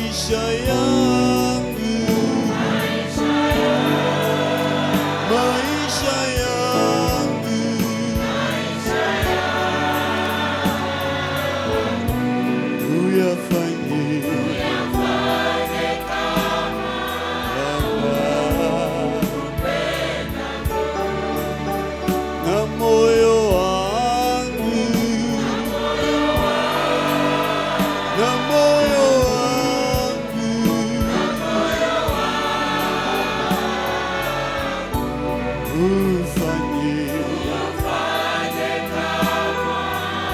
maisha yangu, maisha yangu, uyafanye na moyo wangu, na moyo wangu, ufanye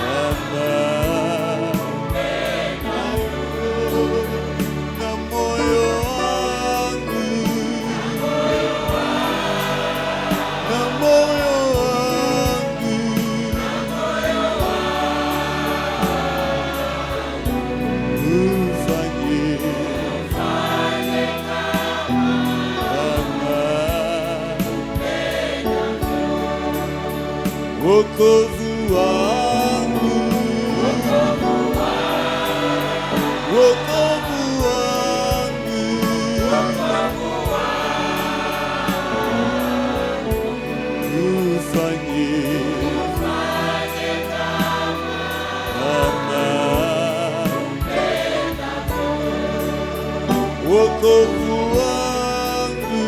kama na moyo wangu, na moyo wangu, ufanye kama wokovu wangu, wokovu wangu, ufanye kama wokovu wangu,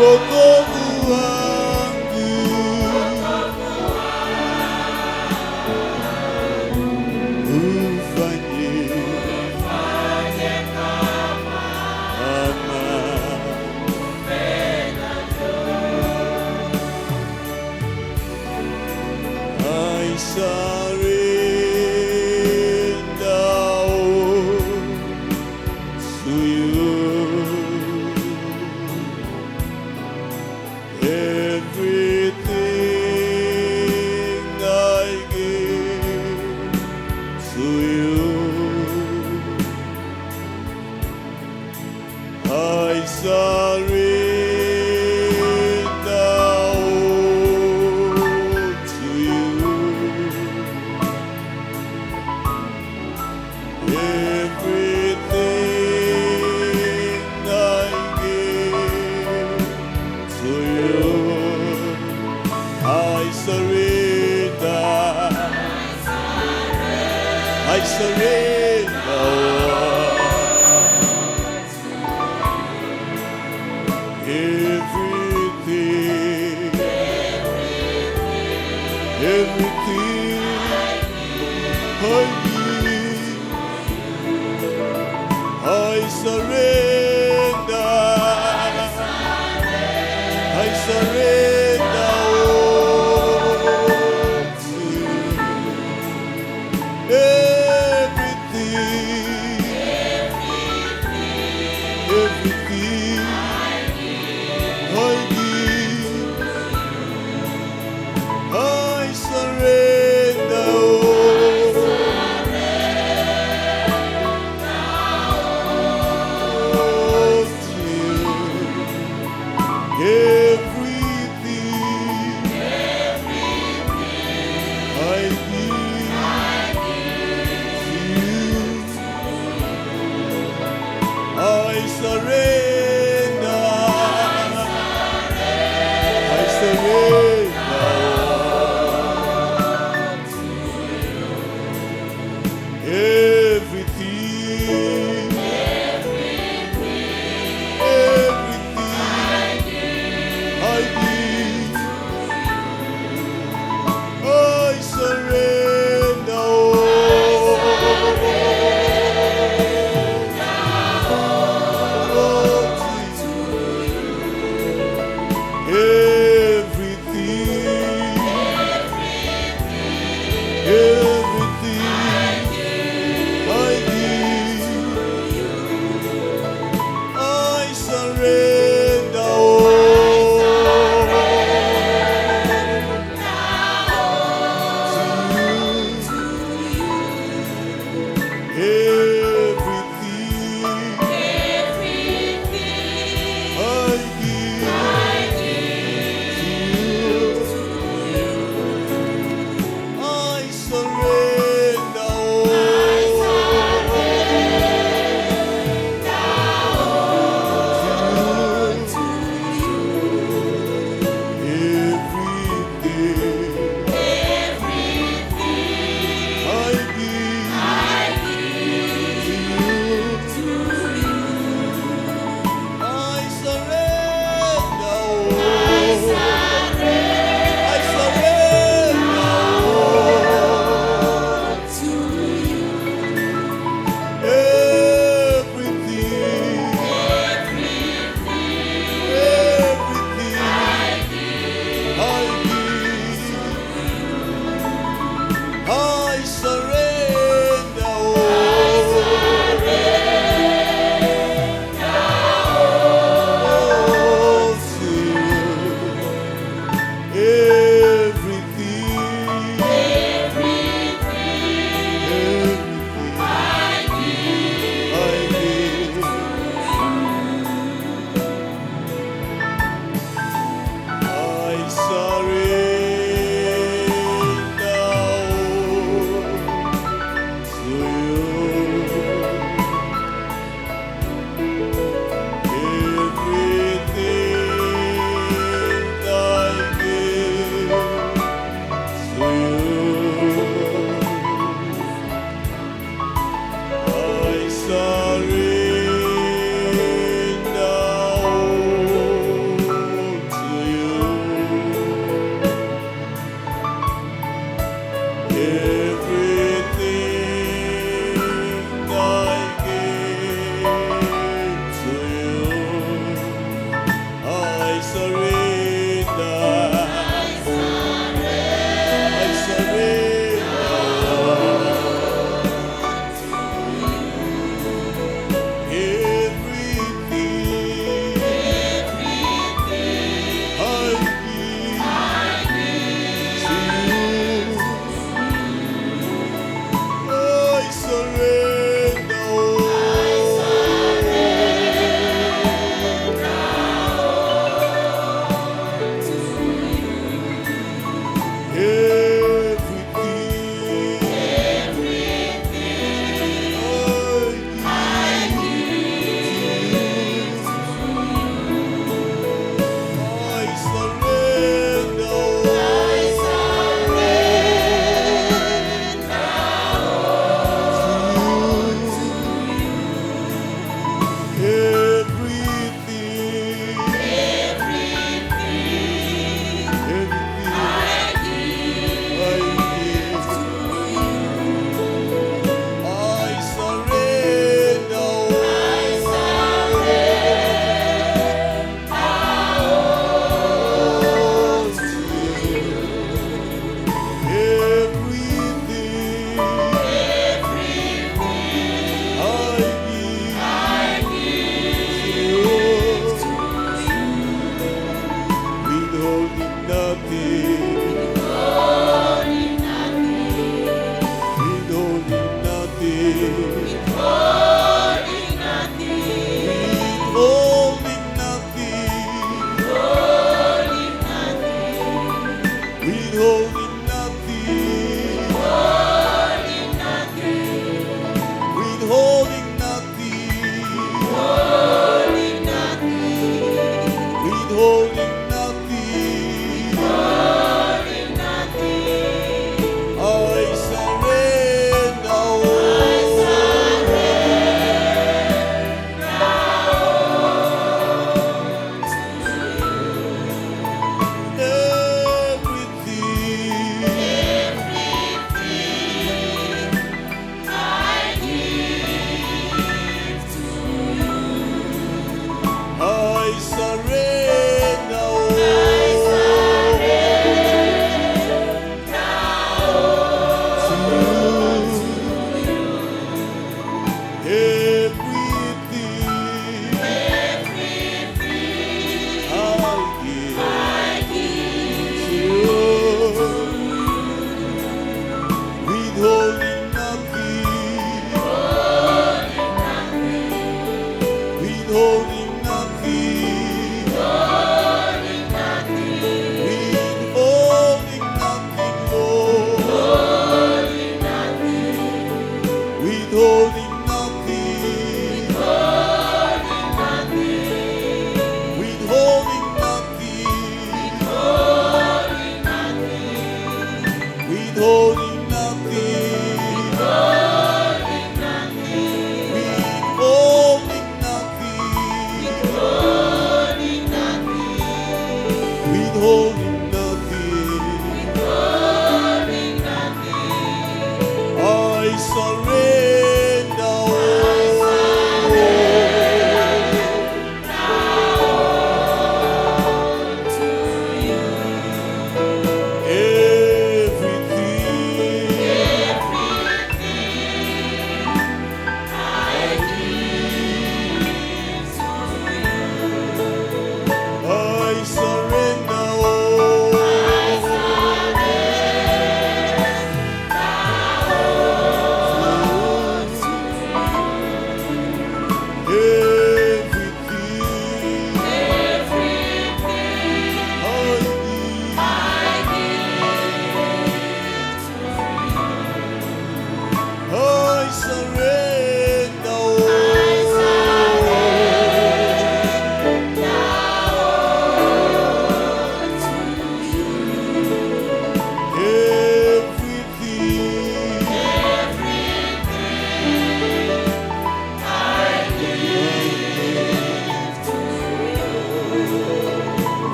wokovu wangu, ufanye kama I surrender all to you. Everything I give to you. I surrender all to you. Everything I give to you. I surrender. I surrender. Everything, everything I give, I surrender. I surrender all to you. Everything, everything I give, I surrender all to you. Everything I give to you, I surrender. I surrender everything, everything I give, I surrender all to you. Everything, everything I give, I surrender all to you. Everything, I give to you. I surrender all. Fill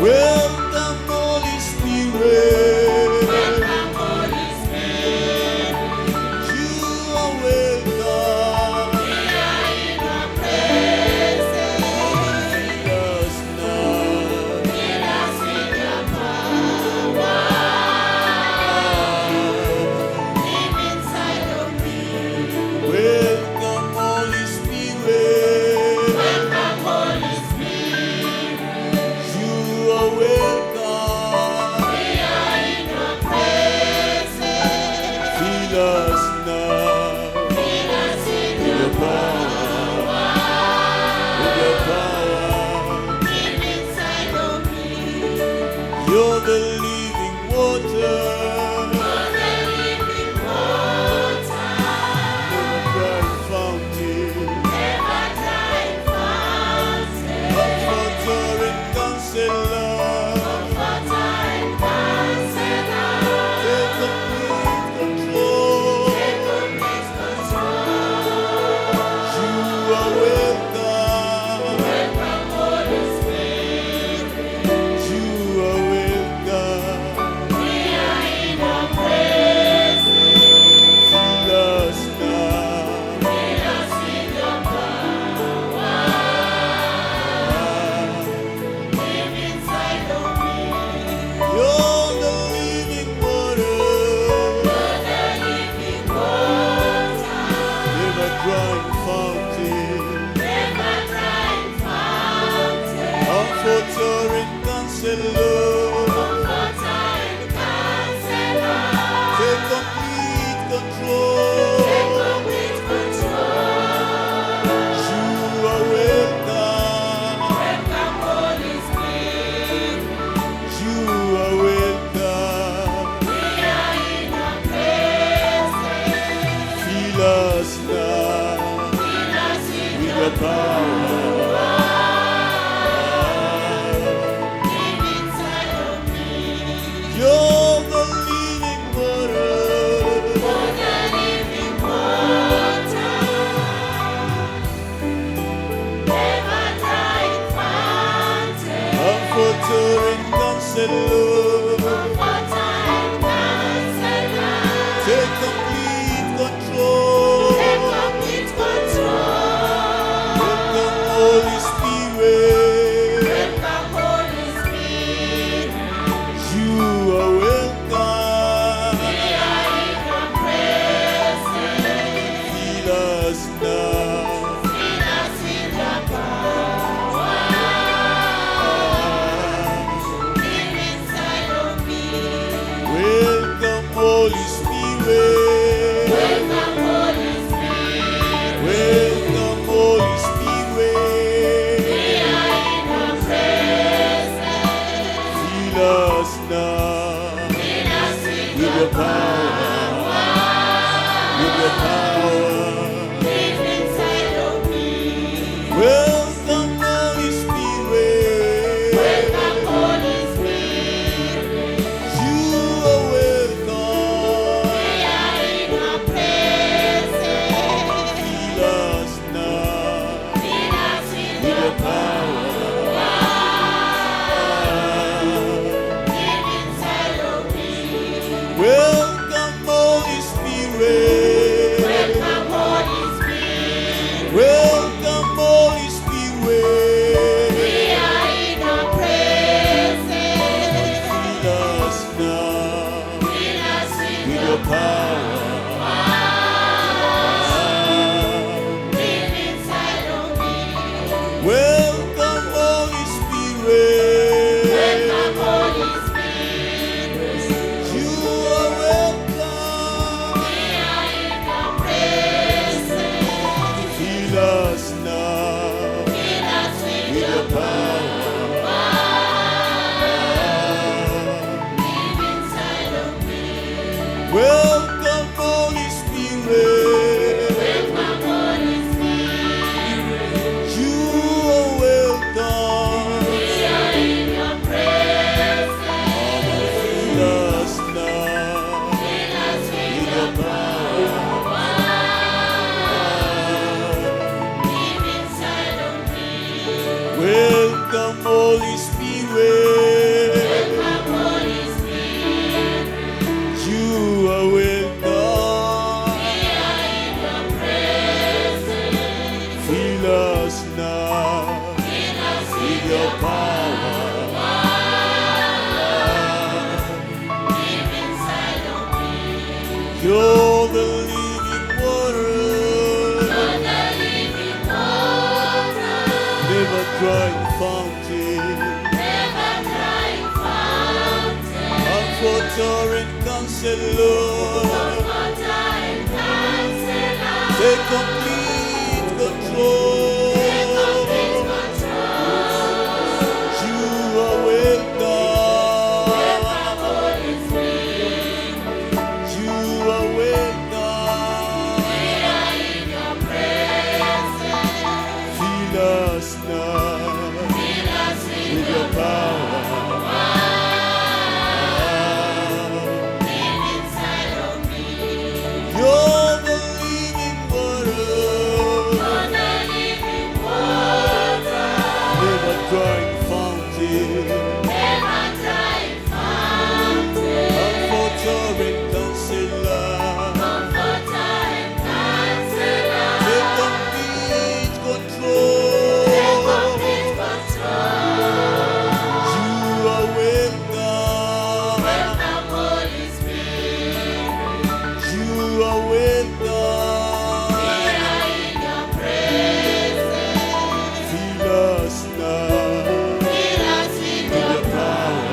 Welcome, Holy Spirit. Welcome, Holy Spirit. You are welcome. We are in your presence. Fill us now. Fill us with your power. Live inside of me. Welcome, Holy Spirit. Welcome, Holy Spirit. You are welcome. We are in your presence. Fill us now. Fill us with With your your power. With your power. Live inside of me. You're the living water. For the living water. Never dry fountain. Never dry fountain. Comforter and counselor. Comforter and counselor. Take complete control. Take complete control. You are welcome. Welcome, Holy Spirit. You are welcome. We are in your presence. Fill us now. Fill us with your power. Live inside of me. You're the living water. For the living water. Never dry fountain. Never dry fountain. Comforter and counselor. Comforter and counselor. Take complete control. Take complete control. You are welcome. Welcome, Holy Spirit. You are welcome. We are in your presence. Fill us now Fill us with with your your power. Live inside of me. You're the living water. For the living water. Never dry fountain. Comforter and counselor. Comforter and counselor. Take complete control. Take complete control. Welcome, Holy Spirit. Welcome, Holy Spirit. You are welcome. We are in your presence. Fill us now. Fill us with your power. Live inside Comforter and Counselor, Comforter and Counselor, take complete control. take complete control. You are welcome. Welcome, Holy Spirit. You are welcome. We are in your presence. Fill us now Fill us with with your your power. Live inside of me. You're the living water, You're the living water. never drying fountain. Never dry fountain. Comforter and Counselor, Comforter and Counselor. take complete control. Take complete control. You are welcome. Welcome, Holy Spirit. You are welcome. We are in your presence. Fill us now Fill us with with your your power.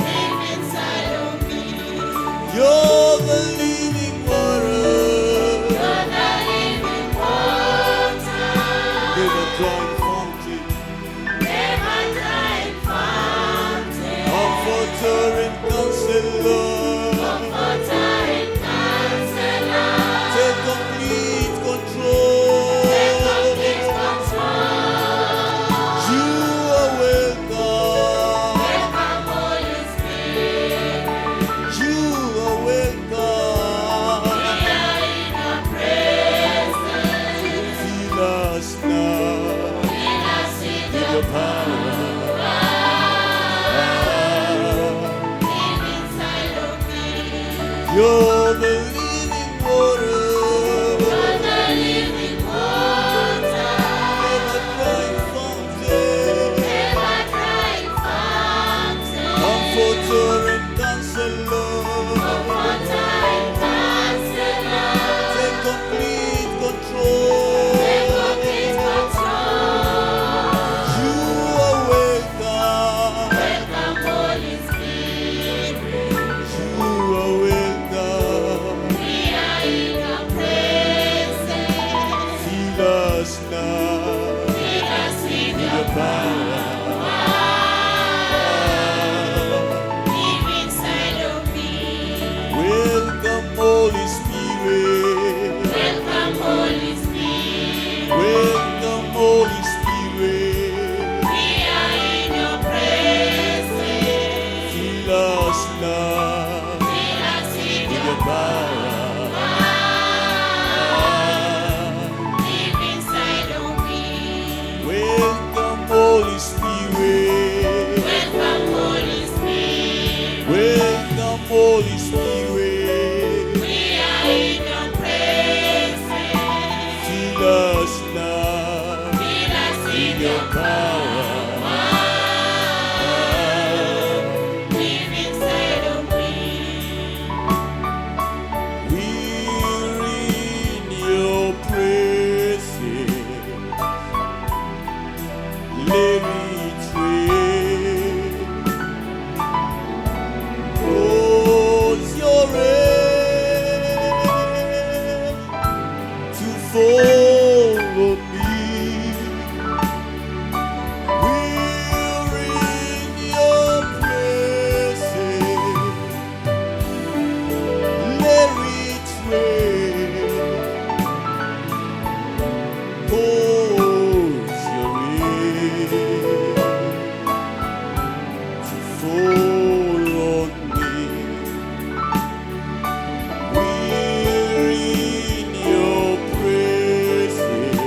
Live inside of me. You're the living water, You're the living water. never drying fountain. Never dry fountain. Comforter and Counselor, Comforter and Counselor. take complete control. Take complete control. You are welcome. Welcome, Holy Spirit. You are welcome. We are in your presence. Fill us now Fill us with with your your power. Live inside of me. You're the living water, You're the living water. never drying fountain. Never dry fountain. Comforter and Counselor, Comforter and Counselor. take complete control. Take complete control. You are welcome. Welcome, Holy Spirit. You are welcome. We are in your presence. Fill us now Fill us with with your your power. Live inside of me. Welcome, Holy Spirit. Welcome, Holy Spirit. Welcome, Holy Spirit. We are in your presence. Fill us now Fill us with with your your power. Live inside of me. Welcome, Holy Spirit. Welcome, Holy Spirit. Welcome, Holy Spirit. We are in your presence. Fill us now Fill us with with your your power. Live inside of me. We're in your presence. Let it rain. Close your eyes to follow me. We're in your presence. Let it rain. Close your eyes to follow me. We're in your presence.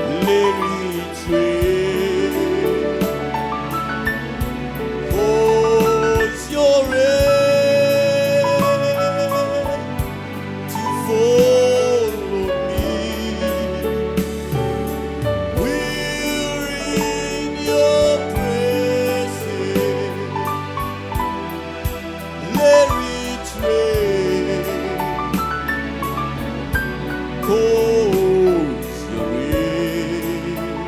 Let it rain. Close your eyes to follow me. We're in your presence. Let it rain. Close your eyes.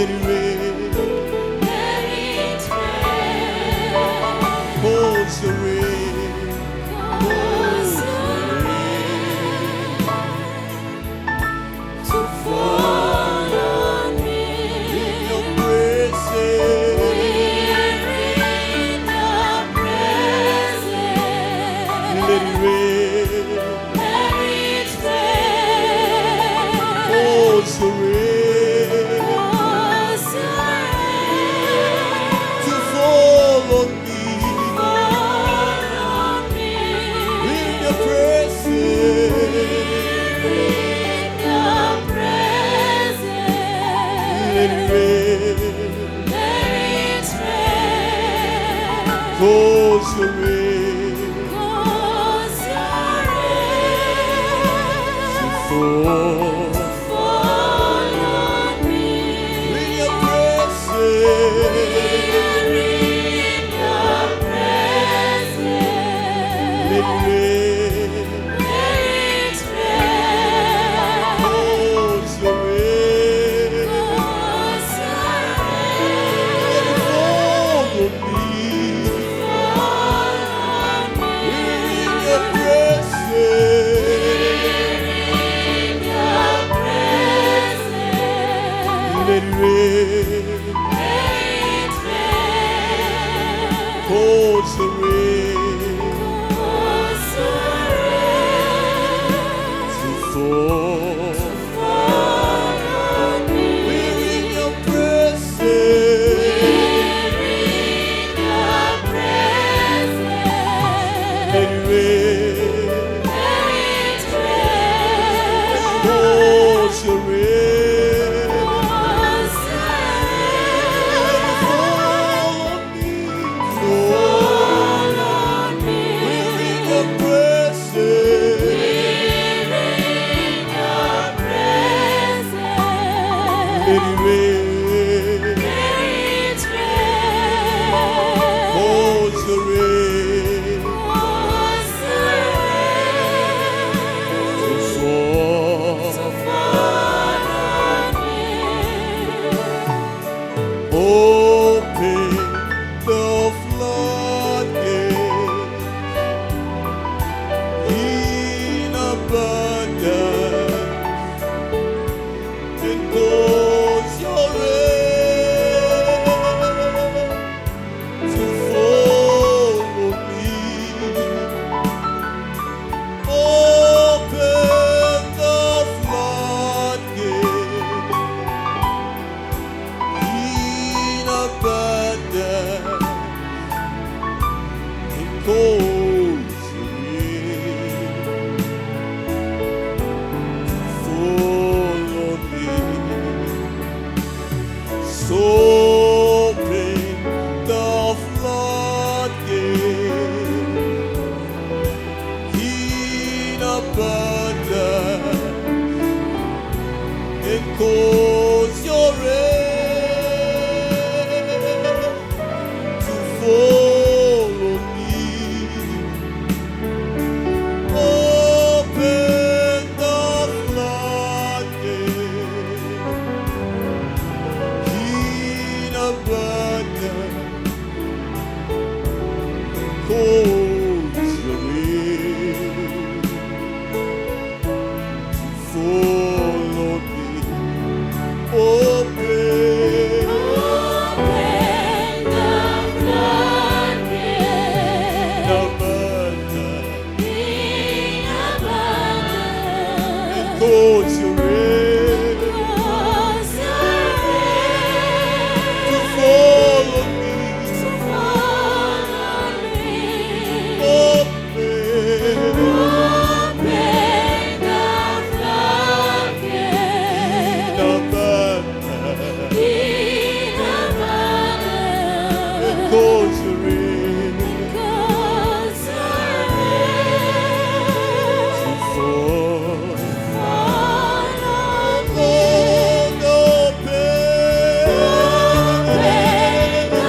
let it rain, let it rain. cause the rain, Cause the rain to fall on me. in your presence, We're in your presence. let it rain, Let it rain. cause the rain, Cause the rain to fall on me, fall on me. in your presence, In your presence. let it rain, Let it rain. cause the rain, Cause the rain to fall. fall on me. In your presence, We're in your presence. let it rain, Let it rain. cause the rain, Cause the let it fall on me. fall on me. In your presence, In your presence. let it rain, Let it rain. cause the rain, Cause the rain to fall. fall on me. We're in your presence, We're in your presence. let it rain, Let it rain. cause the rain, Cause the rain fall on me. fall on me. We're in your presence, We're in your presence. let it rain, Let it rain. cause the rain, Cause the rain to fall. to fall on me. Open the floodgates in abundance, and cause your rain to fall on me. Open the floodgates in abundance, and cause the rain to fall on me. So open the floodgates in abundance, and cause your rain to fall on me. Open the floodgates in abundance, and cause your rain to fall on me. Open, Open the floodgates abundance, in abundance. and cause your rain Cause the rain to fall on me. to fall on me. Open, Open the floodgates abundance, in abundance. and cause your rain Cause the rain to fall. fall on me. Lord, open, Open the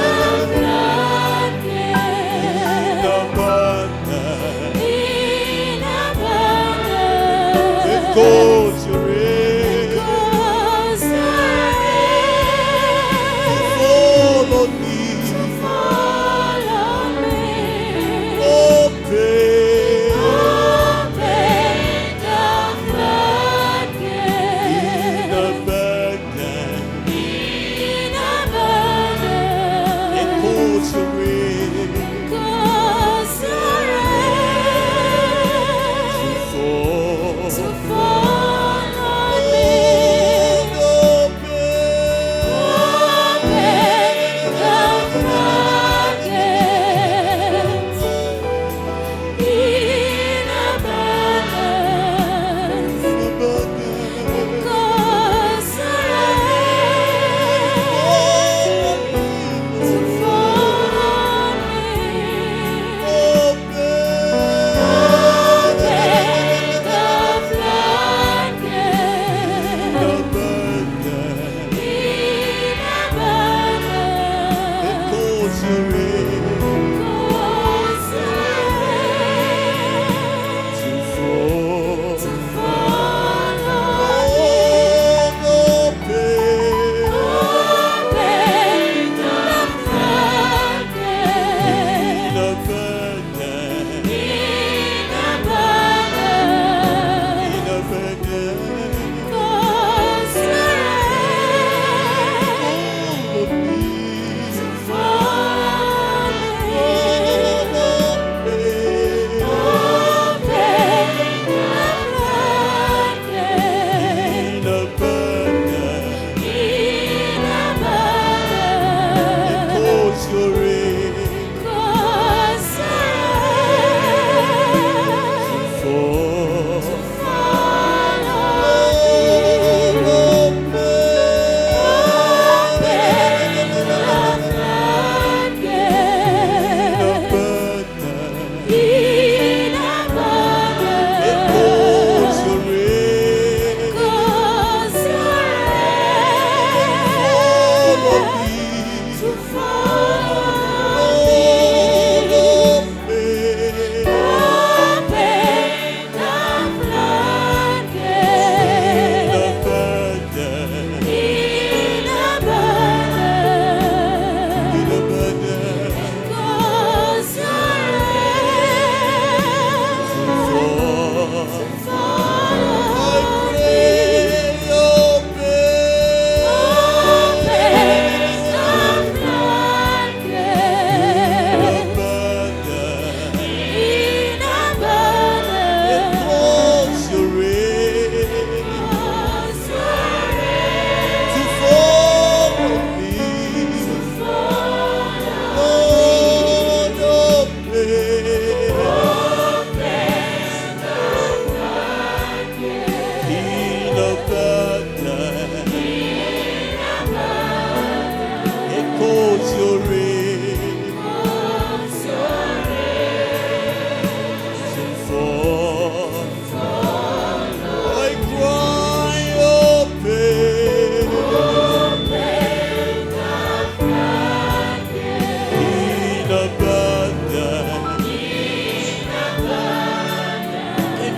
floodgates abundance, in abundance. and cause your rain Cause the rain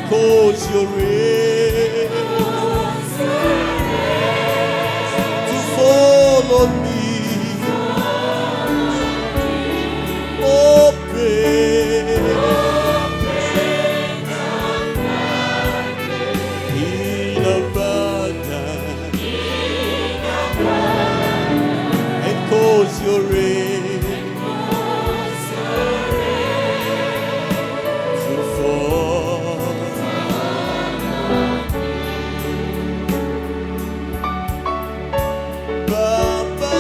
cause your rain to fall on me. Open in abundance and cause your rain to fall. Baba,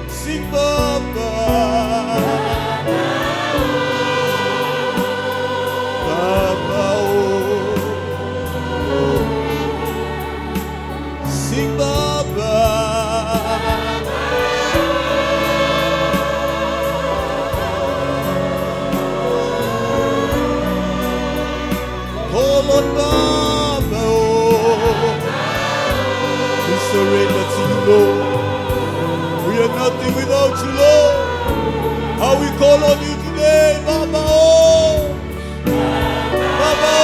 sing Baba, Baba, sing Baba, call on Baba, we surrender to you, Lord. We are nothing without you, Lord. How we call on you today, Baba, Baba,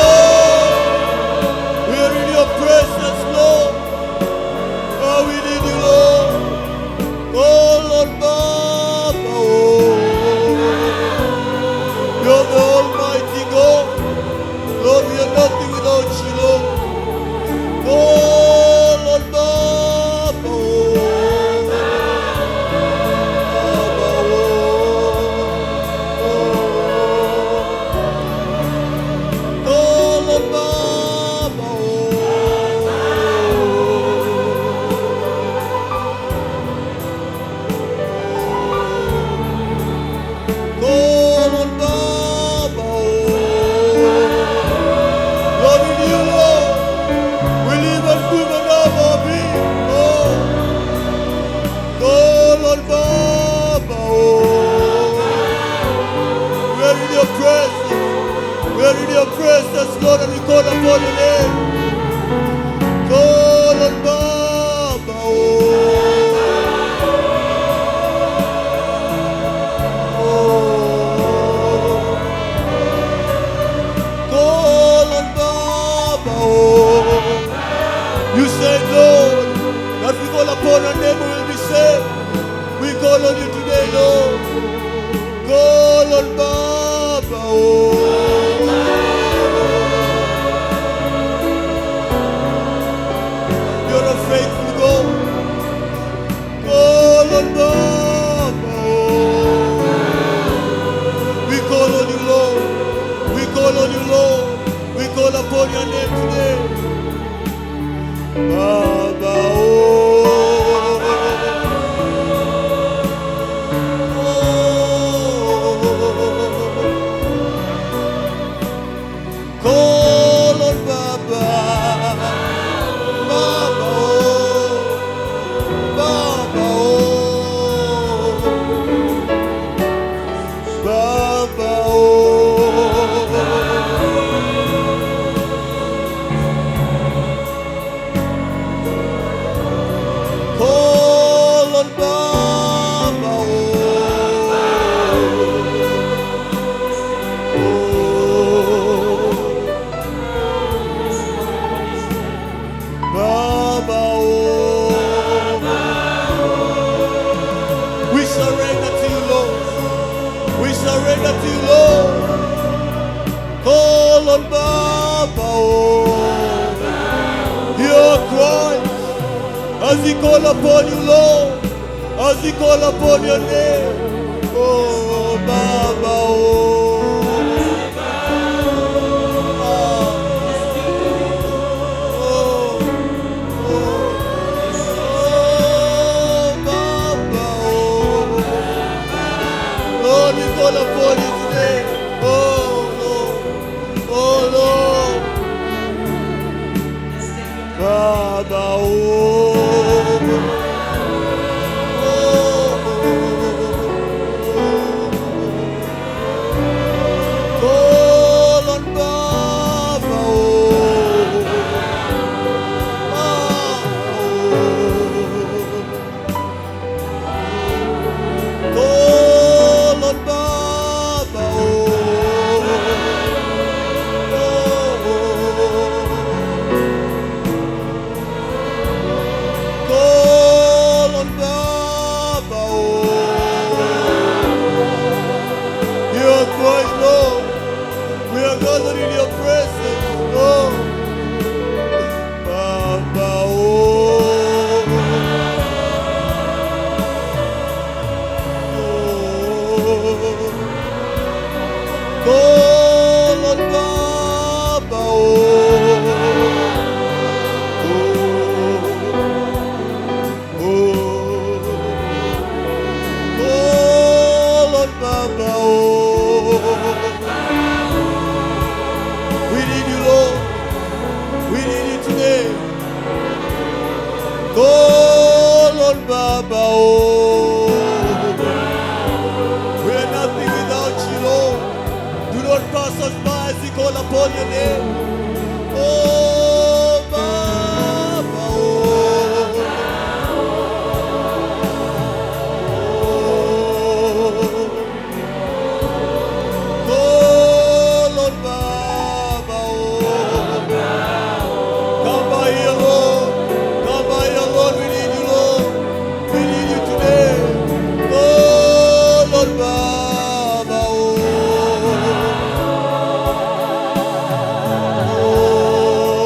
we are in your presence, Lord. Oh, we need you, Lord. Call on Baba, you're the Almighty Lord, and we call upon your name. Call on Baba. Call on Baba. You said, Lord, that we call upon your name, we will be saved. We call on you today, Lord. Call on Baba. You're a faithful God. Call on Baba. We call on you, Lord. We call on you, Lord. We call upon your name today. Baba. Call on Baba. Baba. Baba. Baba. Call on Baba. Baba. We surrender to you, Lord. We surrender to you, Lord. Call on Baba. Hear Christ as he call upon you, Lord. As he call upon your name. Oh, Baba. Lord, we call upon you today. Oh, Lord. Oh, Lord. Baba. Call on Baba. Call on Baba. Call on Baba. Your voice, Lord. We are gathered in your presence, Lord. Baba. Call on Baba. Call on Baba. We need you, Lord. We need you today. Call on Baba. We are nothing without you, Lord. Do not pass us by as we call upon your name. Oh, Baba. Call on Baba. Come by here, Lord. Come by here, Lord. We need you, Lord. We need you today. Call on Baba. Oh,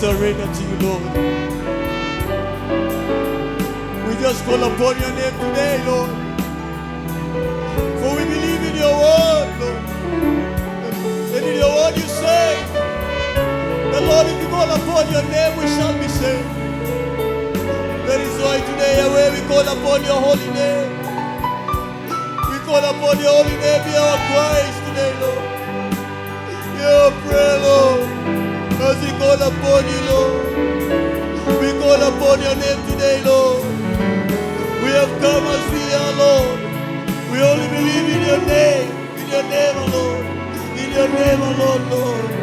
surrender to you, Lord. We just call upon your name today, Lord. For we believe in your word, Lord. And in your word you say, the Lord, if we call upon your name, we shall be saved. That is why today, Yahweh, we call upon your holy name. We call upon your holy name. Hear our cries today, Lord. Hear our prayer, Lord. As we call upon you, Lord. We call upon your name today, Lord. We have come as we are, Lord. We only believe in your name alone. In your name alone, Lord.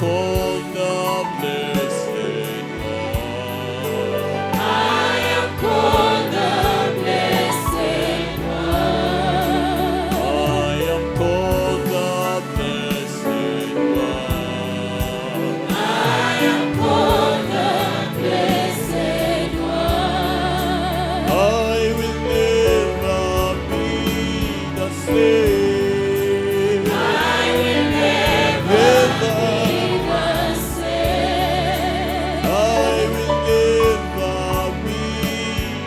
called the blessed one. I am called the blessed one. I am called the blessed one. I am called the blessed one. I will never be the same. I will never Never. be the same. I will never be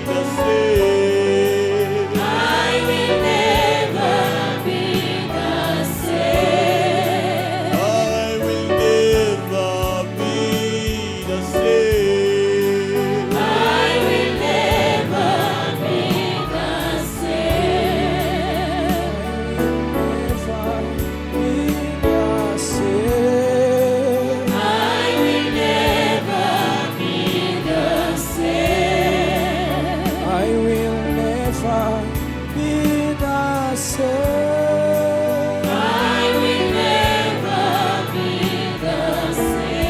the same. I will never be the same. I will never be the same. I will never be the same. I will never be the same. I will never be the same. I will never be the same.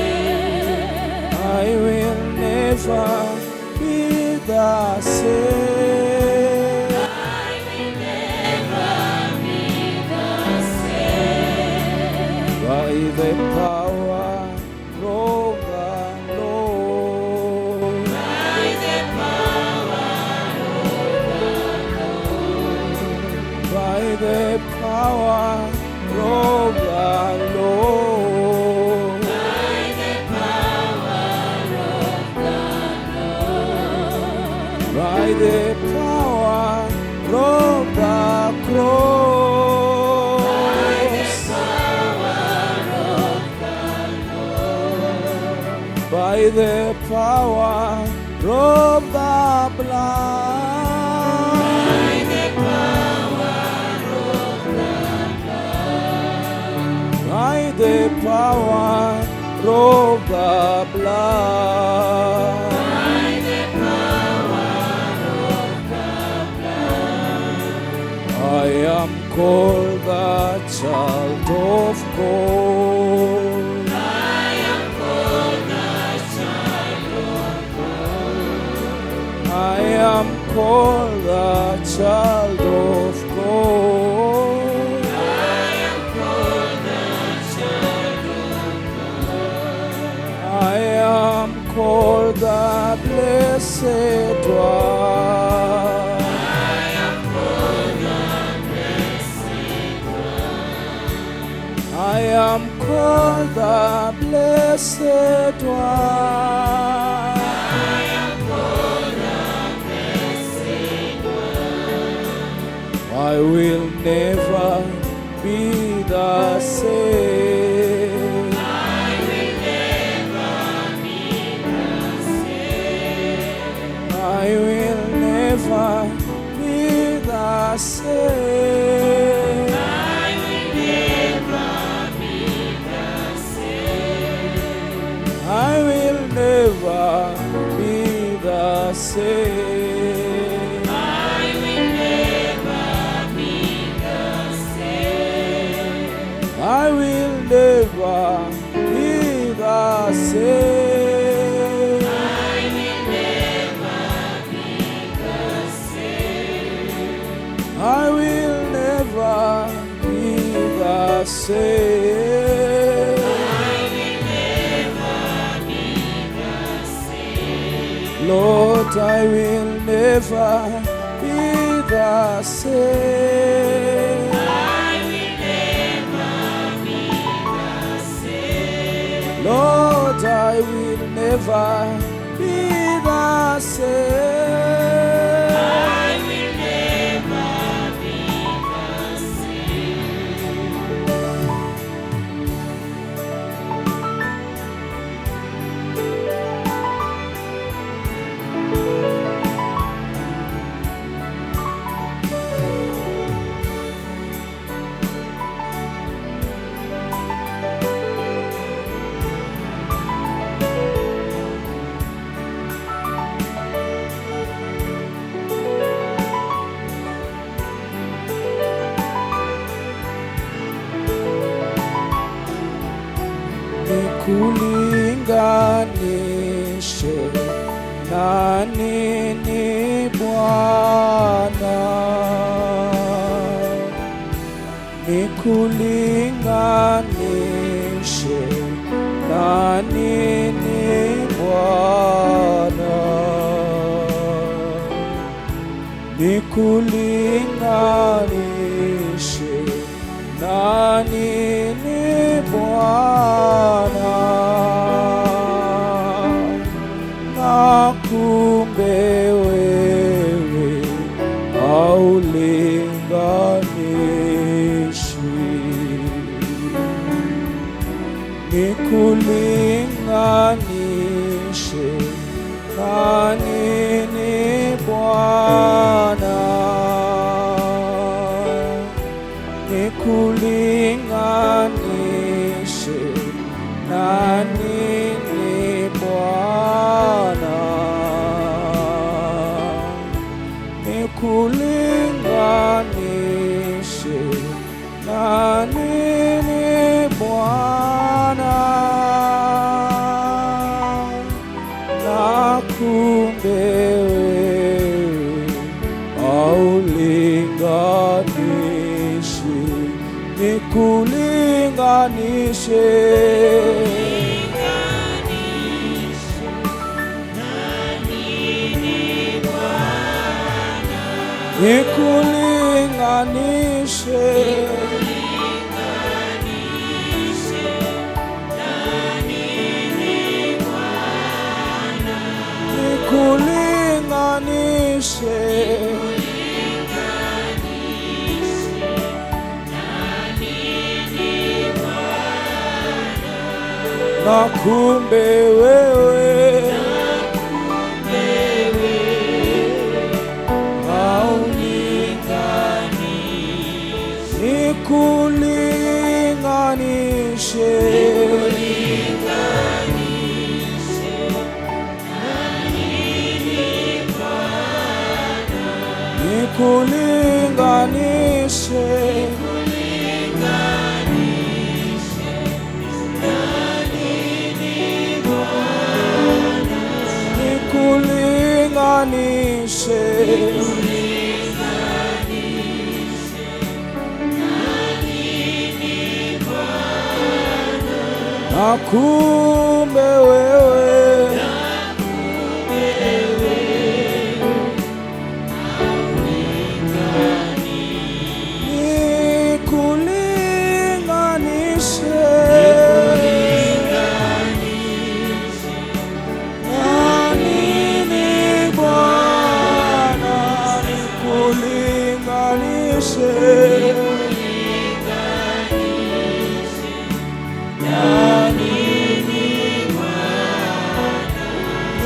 I will never be the same. I will never be the same. By the power of the Lord. By the power of the Lord. By the power of the Lord. By the power of the Lord. By the power of the cross. By the power of the blood. By the power of the blood. I am called the child of God. I am called the child of God. I am called the child of God. I am called the child of God. I am called the blessed one. I am called the blessed one. I will never be the same. I will never be the same. I will never be the same. I will never be the same. I will never be the same. I will never be the same. I will never be the same. I will never be the same. I will never be the same. Lord, I will never be the same. Lord, I will never be the same. nikulinganishe na nini Bwana, nikulinganishe na nini Bwana, nikulinganishe na nini Bwana, na kumbe wewe haulinganishwi, nikulinganishe na nini Bwana, nikulinganishe na nini Bwana, nikulinganishe na nini Bwana, na kumbe wewe haulinganishwi, nikulinganishe nikulinganishe nikulinganishe na kumbe wewe nikulinganishe nikulinganishe nikulinganishe na kumbe wewe nikulinganishe na nini Bwana,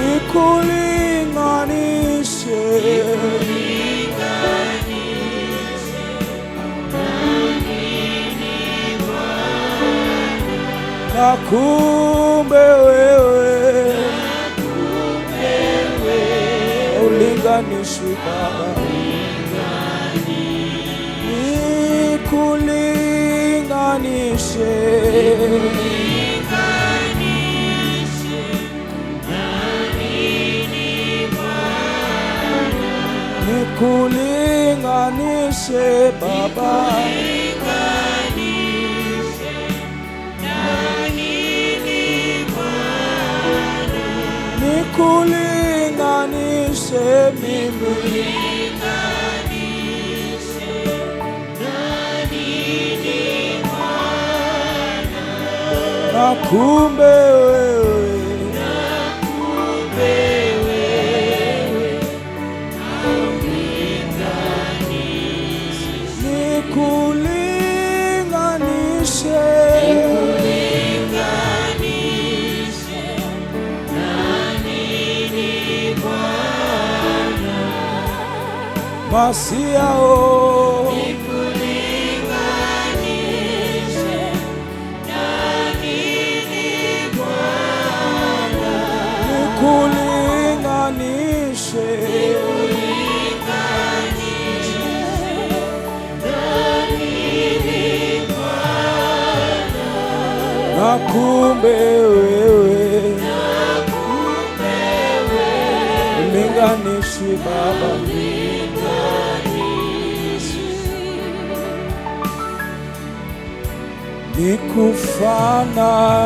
nikulinganishe na kumbe wewe ulinganishwi Baba, nikulinganishe nikulinganishe Baba, nikulinganishe mimi na kumbe wewe nikulinganishe Masia o nikulinganishe na nini Bwana, nikulinganishe na kumbe Haulinganishi Baba,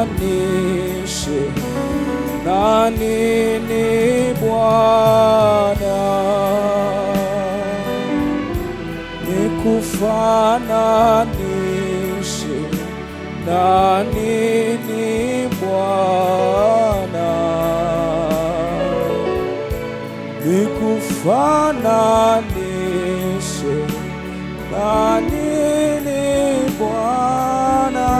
nikufananishe na nini Bwana? Nikufananishe na nini Bwana? Nikufananishe na nini Bwana?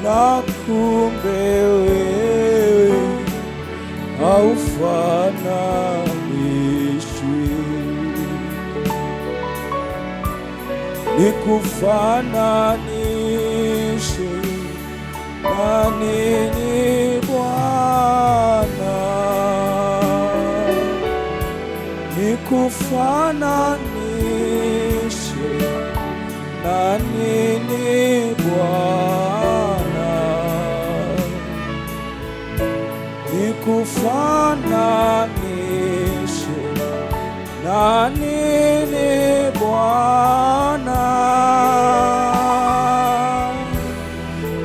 Na kumbe wewe haufananishwi. Nikufananishe na nini Bwana? Nikufananishe na nini Bwana? Nikufananishe na nini Bwana?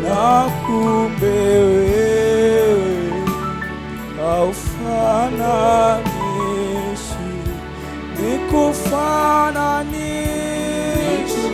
Na kumbe wewe haufananishwi. Nikufananishe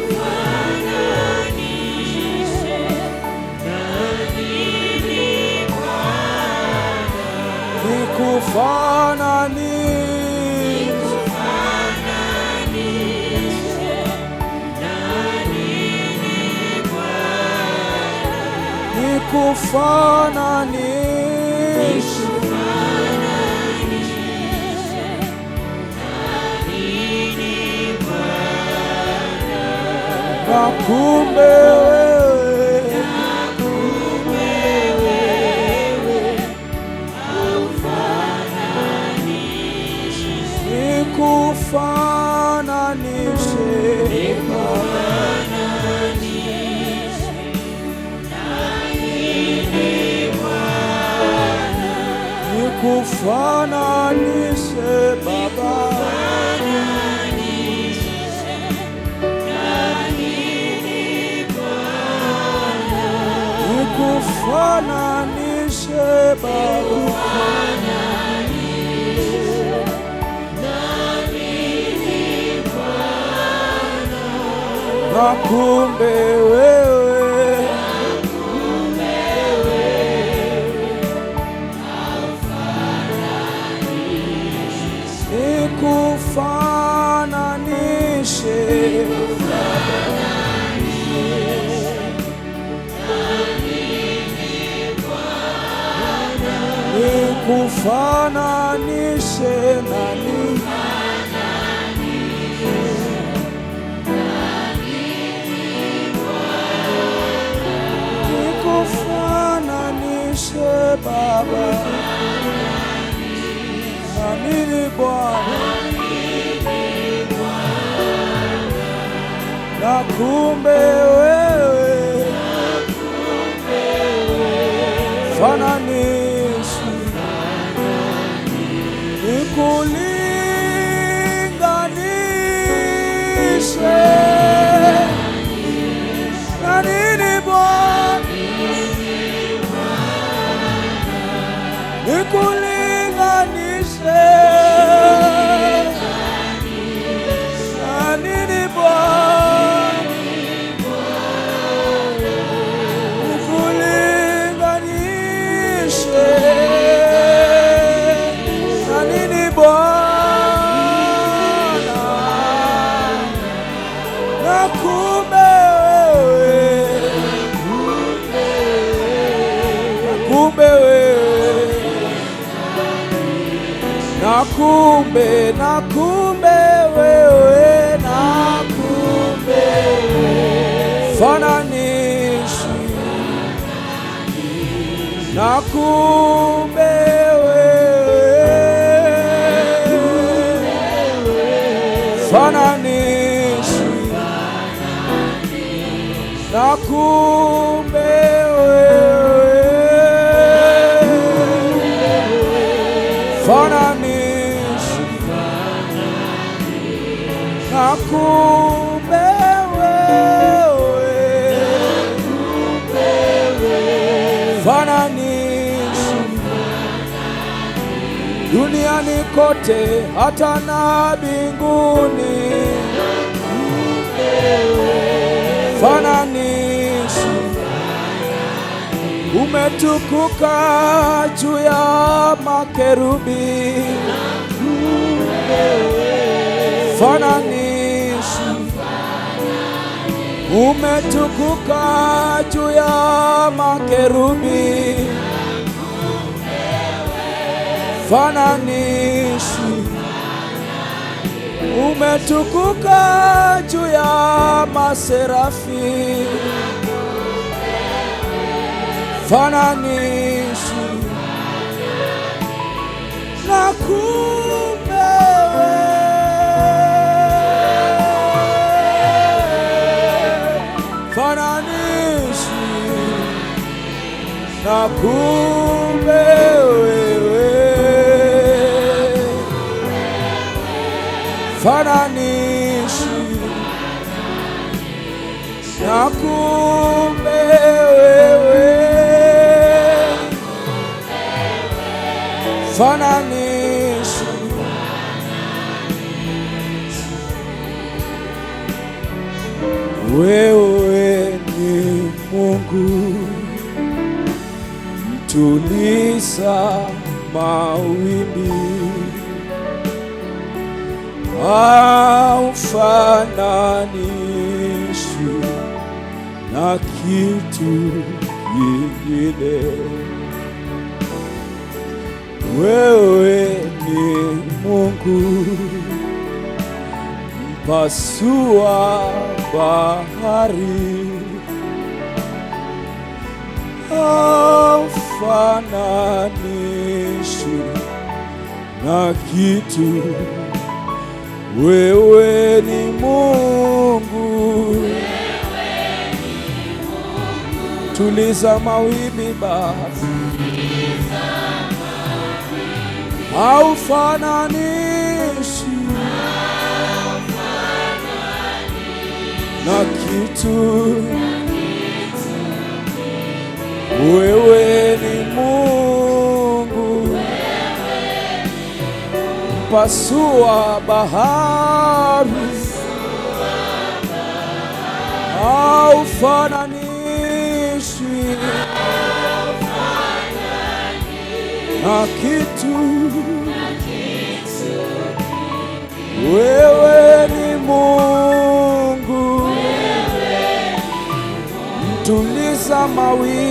na kumbe wewe nikufananishe Baba, nikufananishe Baba, na kumbe wewe nikufananishe nikufananishe na nini nikufananishe Baba na nini Bwana? Na kumbe wewe fananishi, nikulinganishe na nini Bwana? Nikulinganishe na nini Bwana? Nikulinganishe na nini Bwana? Na kumbe wewe, na kumbe wewe fananishi, na kumbe wewe fananishi, na kumbe wewe kote hata na mbinguni. Fananishi, umetukuka juu ya makerubi. Fananishi, umetukuka juu ya makerubi. Fananishi, umetukuka juu ya maserafi. Fananishi na kumewe. Fananishi na kumewe. Fananishi na kumewe. Fananishi wewe ni Mungu mtuliza mawimbi, haufananishwi na kitu kingine. Wewe ni Mungu mpasua bahari, haufananishwi na kitu. Wewe ni Mungu, tuliza mawimbi basi, haufananishi na kitu. Wewe ni Mungu mpasua bahari, haufananishwi na kitu. Wewe ni Mungu mtuliza mawimbi,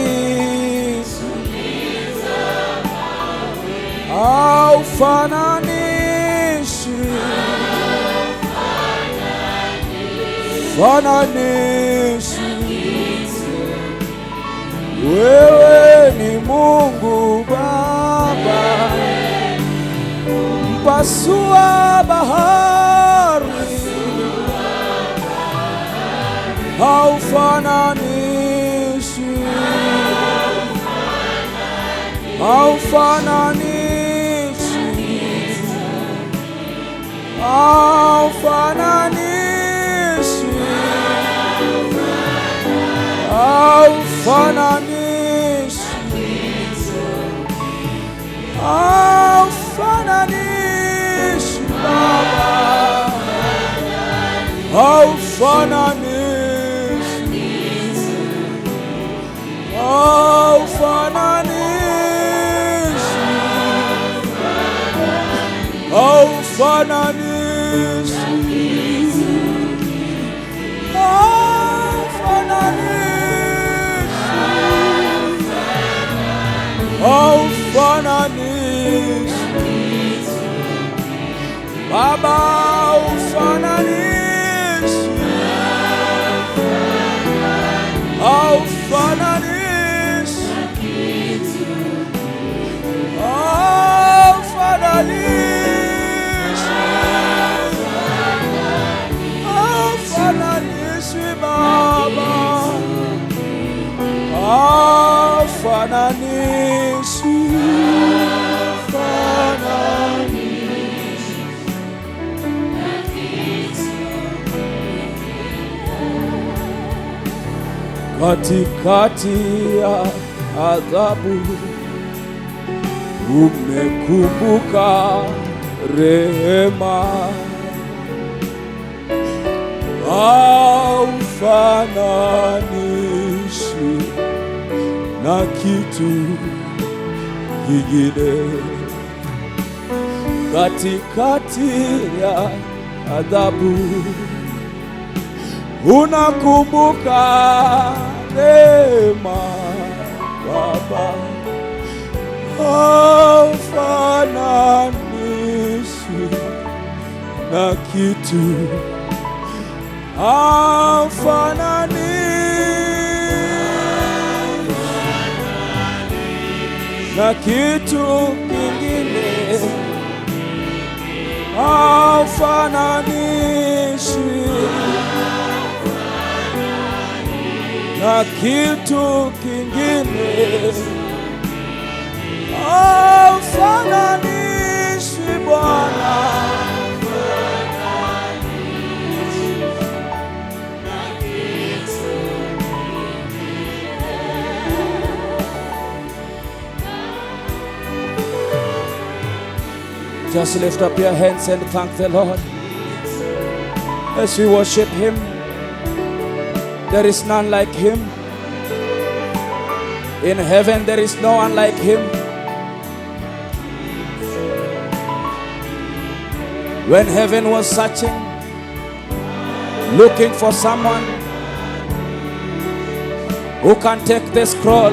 haufananishwi. Fananishi, wewe ni Mungu Baba mpasua bahari, haufananishi, haufananishi, haufananishi, haufananishi, haufananishi Baba, haufananishi, haufananishi, haufananishi, haufananishi Baba, haufananishi, haufananishi, haufananishi, haufananishi Baba, haufananishi, katikati ya adhabu umekumbuka rehema haufananishi na kitu kingine. Katikati ya adhabu unakumbuka neema, Baba, haufananishi na kitu, haufananishi na kitu kingine, haufananishi na kitu kingine, haufananishi Bwana. Just lift up your hands and thank the Lord as we worship Him. There is none like Him. In heaven there is no one like Him. When heaven was searching, looking for someone who can take the scroll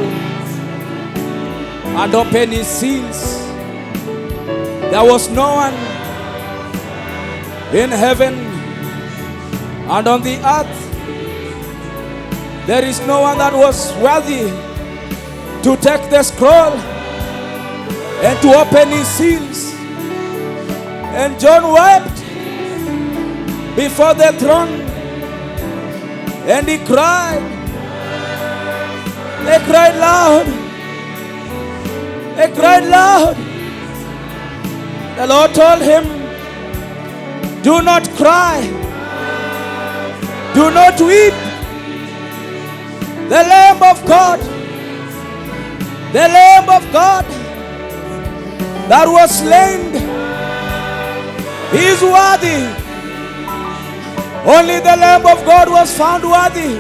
and open its seals, there was no one in heaven and on the earth. There is no one that was worthy to take the scroll and to open his seals. And John wept before the throne, and he cried. They cried loud. They cried loud. The Lord told him, do not cry. Do not weep. The Lamb of God, the Lamb of God that was slain, He is worthy. Only the Lamb of God was found worthy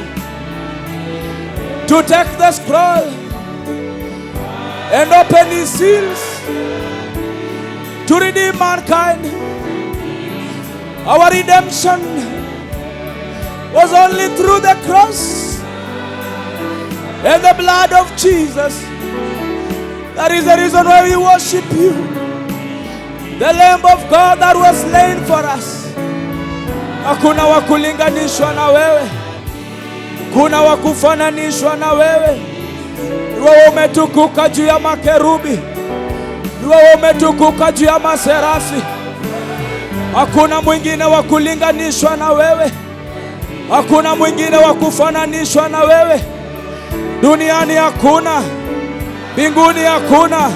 to take the scroll and open His seals to redeem mankind. Our redemption was only through the cross and the blood of Jesus. That is the reason why we worship You, the Lamb of God that was slain for us. Hakuna wa kulinganishwa na wewe, kuna wa kufananishwa na wewe. Wewe umetukuka juu ya makerubi, wewe umetukuka juu ya maserafi. Hakuna mwingine wa kulinganishwa na wewe, hakuna mwingine wa kufananishwa na wewe. Duniani hakuna, mbinguni hakuna,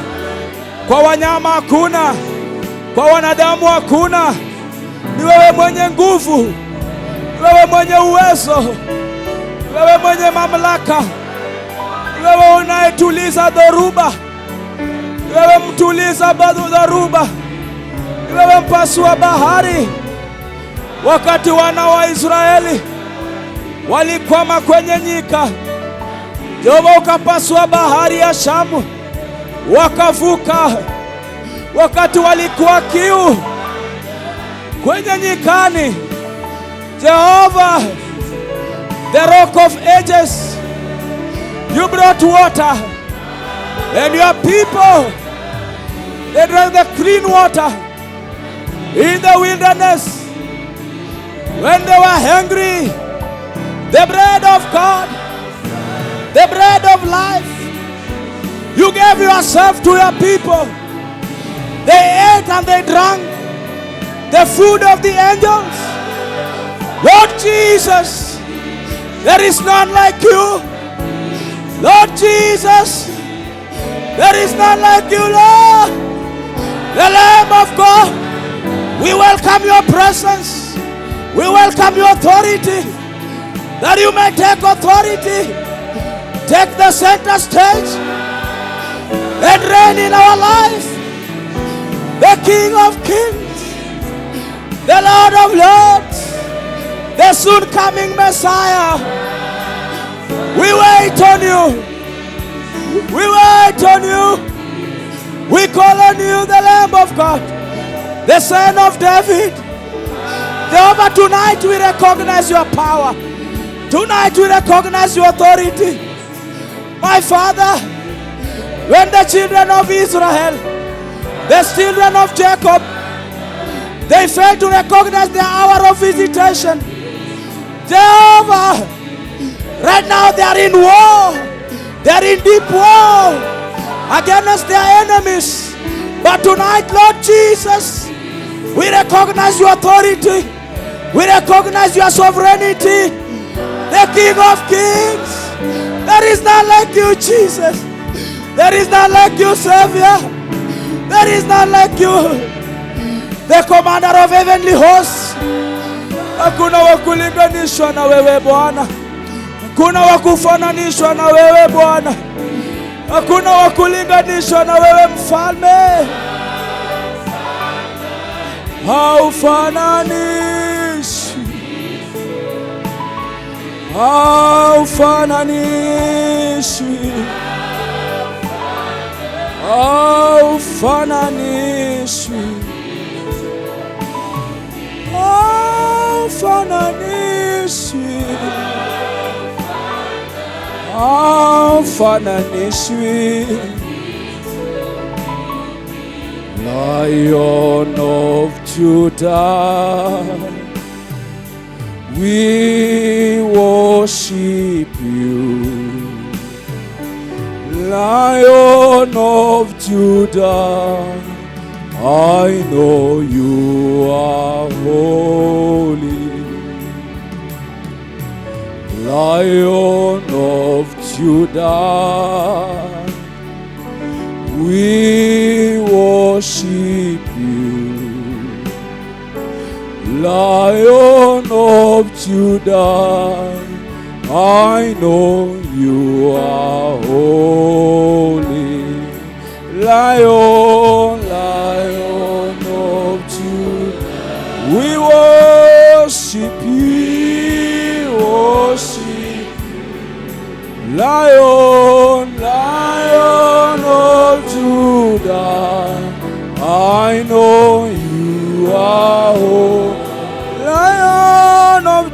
kwa wanyama hakuna, kwa wanadamu hakuna. Ni wewe mwenye nguvu, wewe mwenye uwezo, wewe mwenye mamlaka, wewe unayetuliza dhoruba, wewe mtuliza dhoruba, wewe mpasua bahari. Wakati wana wa Israeli walikwama kwenye nyika, Jehova ukapasua bahari ya Shamu, wakavuka. Wakati walikuwa kiu kwenye nyikani, Jehova, the rock of ages, You brought water, and Your people, they drank the clean water in the wilderness. When they were hungry, the bread of God, the bread of life, You gave Yourself to Your people. They ate and they drank the food of the angels. Lord Jesus, there is none like You. Lord Jesus, there is none like You, Lord. The Lamb of God, we welcome Your presence. We welcome Your authority, that You may take authority, take the center stage, and reign in our life. The King of Kings, the Lord of Lords, the soon coming Messiah. We wait on you. We wait on you. We call on you, the Lamb of God, the Son of David. Jehovah, tonight we recognize your power. Tonight we recognize your authority. My Father, when the children of Israel, the children of Jacob, they failed to recognize the hour of visitation. Jehovah, right now they are in war. They are in deep war against their enemies. But tonight, Lord Jesus, we recognize your authority. We recognize your sovereignty, the King of Kings. There is none like you, Jesus. There is none like you, Savior. There is none like you, the Commander of heavenly hosts. Hakuna wa kulinganishwa na wewe Bwana. Hakuna wa kufananishwa na wewe Bwana. Hakuna wa kulinganishwa na wewe Mfalme. Haufananishwi. Haufananishwi. Haufananishwi. Haufananishwi. Haufananishwi. Lion of Judah, we worship you. Lion of Judah, I know you are holy. Lion of Judah, we worship you. Lion of Judah, I know you are holy. Lion, Lion of Judah, we worship you, worship you. Lion, Lion of Judah, I know you are holy. Lion of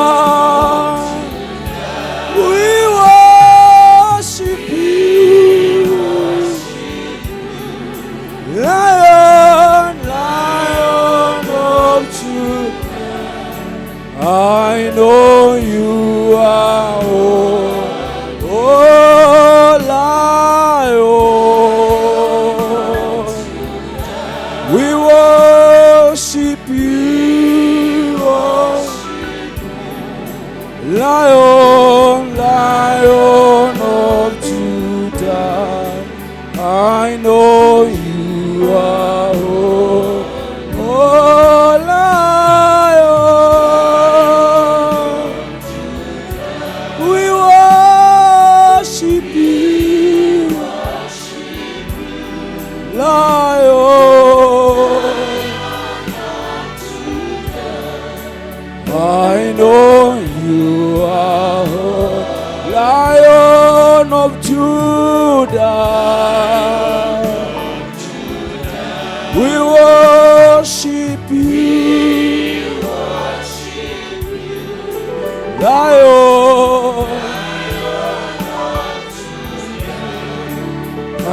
Judah, we worship you. Lion, Lion of Judah, I know you are holy. Oh, Lion, we worship you. Lion, Lion of Judah, I know you are holy. Oh, Lion, we worship you. Lion, I know you are holy. Lion of Judah, we worship you. Lion, I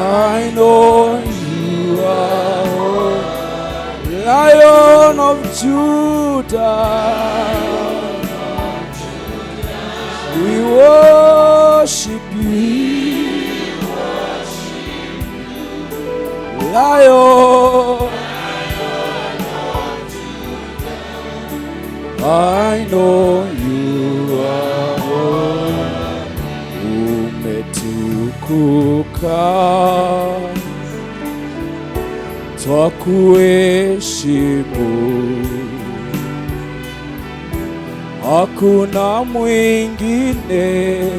know you are holy. Lion of Judah, we worship you. Lion, I know you are holy. Umetukuka, twakuheshimu. Hakuna mwingine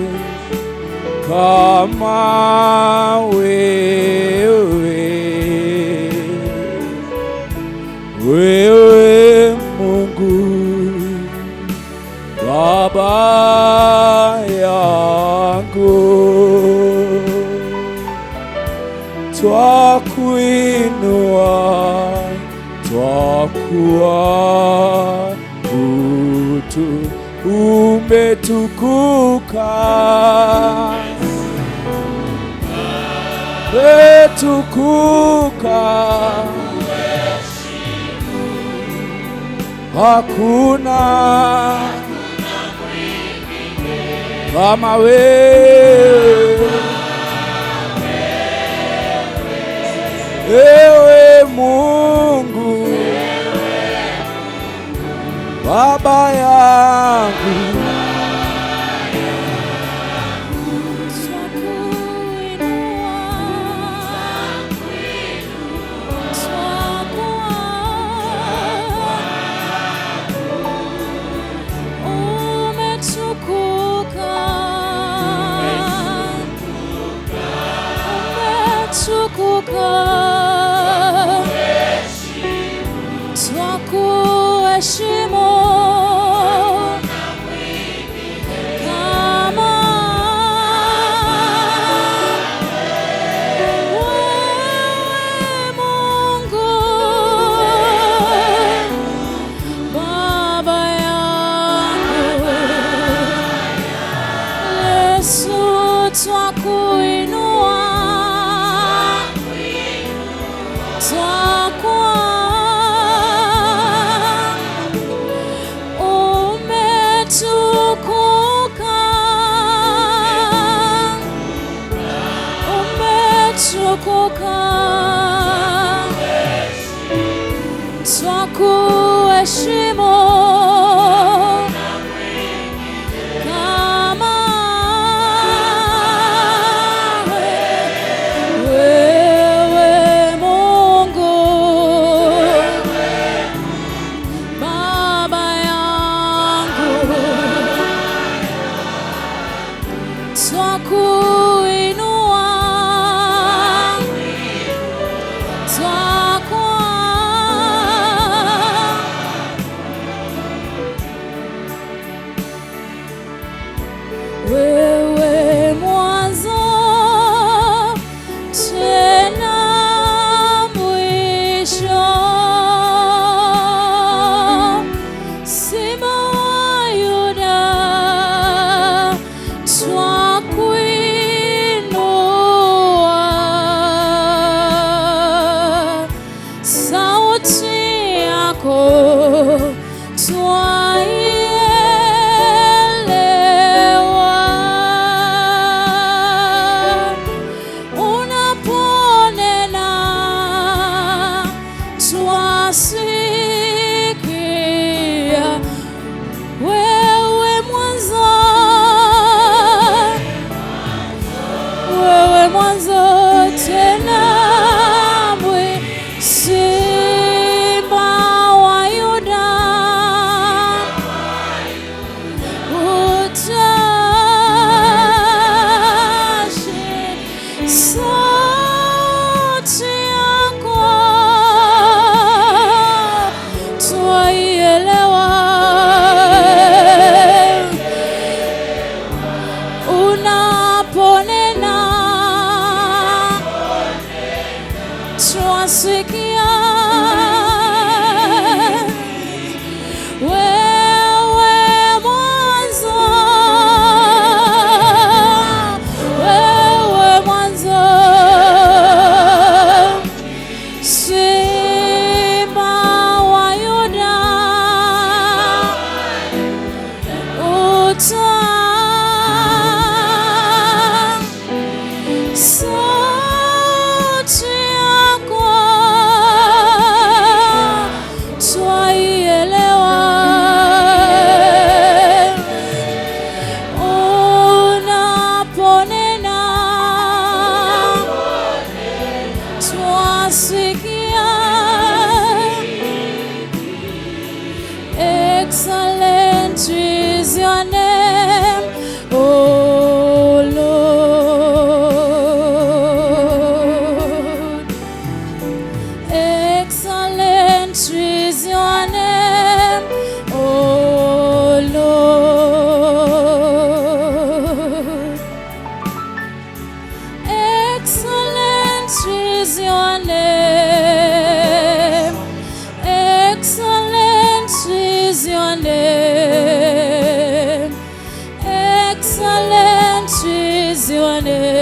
kama wewe. wewe Mungu Baba yangu, twakuinua, twakuabudu, umetukuka, umetukuka, hakuna kama wewe, ewe Mungu Baba yangu, twakuheshimu kama wewe Mungu Baba yangu, Yesu twakuinua, twakuheshimu kama wewe Mungu Baba yangu, twakuinua, wewe mwanzo tena mwisho, Simba wa Yuda twakuinua, Excellent is your name.